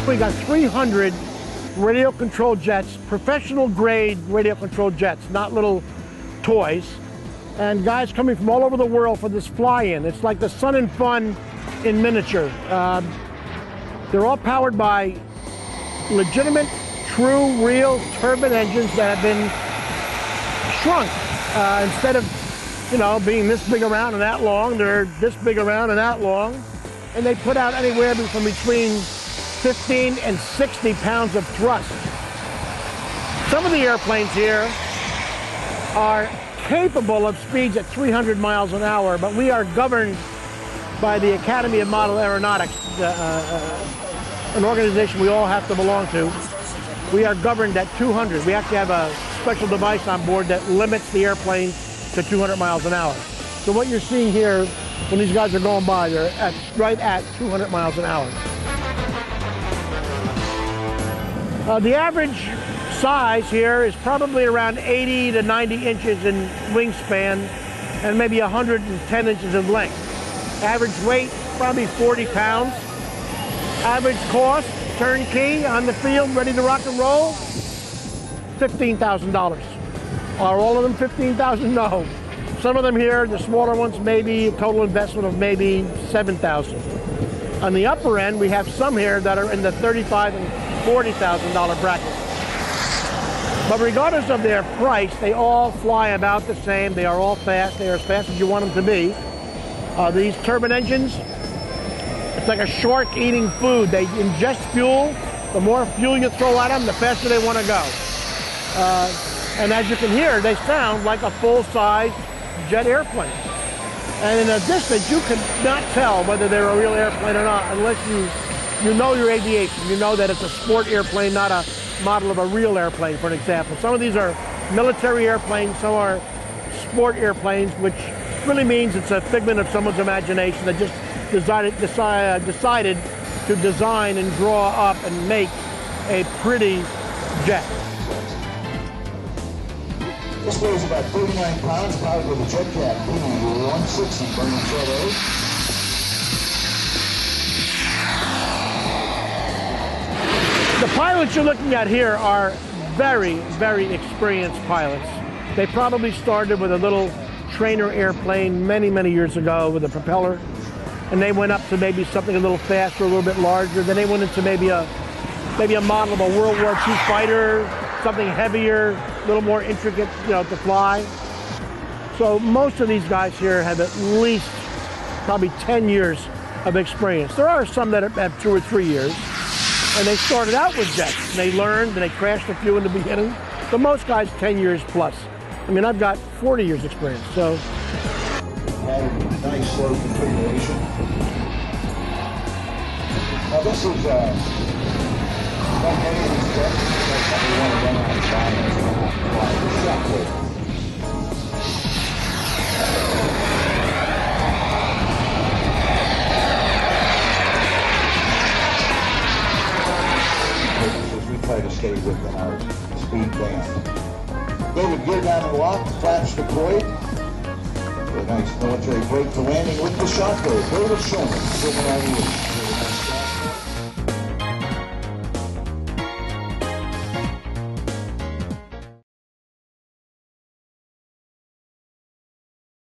We got 300 radio-controlled jets, professional-grade radio-controlled jets, not little toys. And guys coming from all over the world for this fly-in. It's like the Sun and Fun in miniature. They're all powered by legitimate, true, real turbine engines that have been shrunk. Instead of, you know, being this big around and that long, they're this big around and that long. And they put out anywhere from between 15 and 60 pounds of thrust. Some of the airplanes here are capable of speeds at 300 miles an hour, but we are governed by the Academy of Model Aeronautics, an organization we all have to belong to. We are governed at 200. We actually have a special device on board that limits the airplane to 200 miles an hour. So what you're seeing here, when these guys are going by, they're right at 200 miles an hour. The average size here is probably around 80 to 90 inches in wingspan and maybe 110 inches in length. Average weight, probably 40 pounds. Average cost, turnkey, on the field, ready to rock and roll, $15,000. Are all of them $15,000? No. Some of them here, the smaller ones, maybe a total investment of maybe $7,000. On the upper end, we have some here that are in the $35,000 and $40,000 bracket. But regardless of their price, they all fly about the same. They are all fast. They are as fast as you want them to be. These turbine engines, it's like a shark eating food. They ingest fuel. The more fuel you throw at them, the faster they want to go. And as you can hear, they sound like a full-size jet airplane. And in a distance, you could not tell whether they're a real airplane or not unless you know your aviation. You know that it's a sport airplane, not a model of a real airplane, for an example. Some of these are military airplanes, some are sport airplanes, which really means it's a figment of someone's imagination that just decided to design and draw up and make a pretty jet. This weighs about 39 pounds, powered with a jet cat B160 burning jet A. The pilots you're looking at here are very, very experienced pilots. They probably started with a little trainer airplane many, many years ago with a propeller, and they went up to maybe something a little faster, a little bit larger. Then they went into maybe a model of a World War II fighter, something heavier, a little more intricate, you know, to fly. So most of these guys here have at least probably 10 years of experience. There are some that have 2 or 3 years. And they started out with jets. And they learned, and they crashed a few in the beginning. But most guys, 10 years plus. I mean, I've got 40 years experience, so. Nice slow configuration. Now this is, like any of these jets, that's something you want to run on the shockwave. Try to stay within our speed band. David, gear down and locked, flaps deployed. A nice military brake to landing with the shockwave. David Shulman, 798.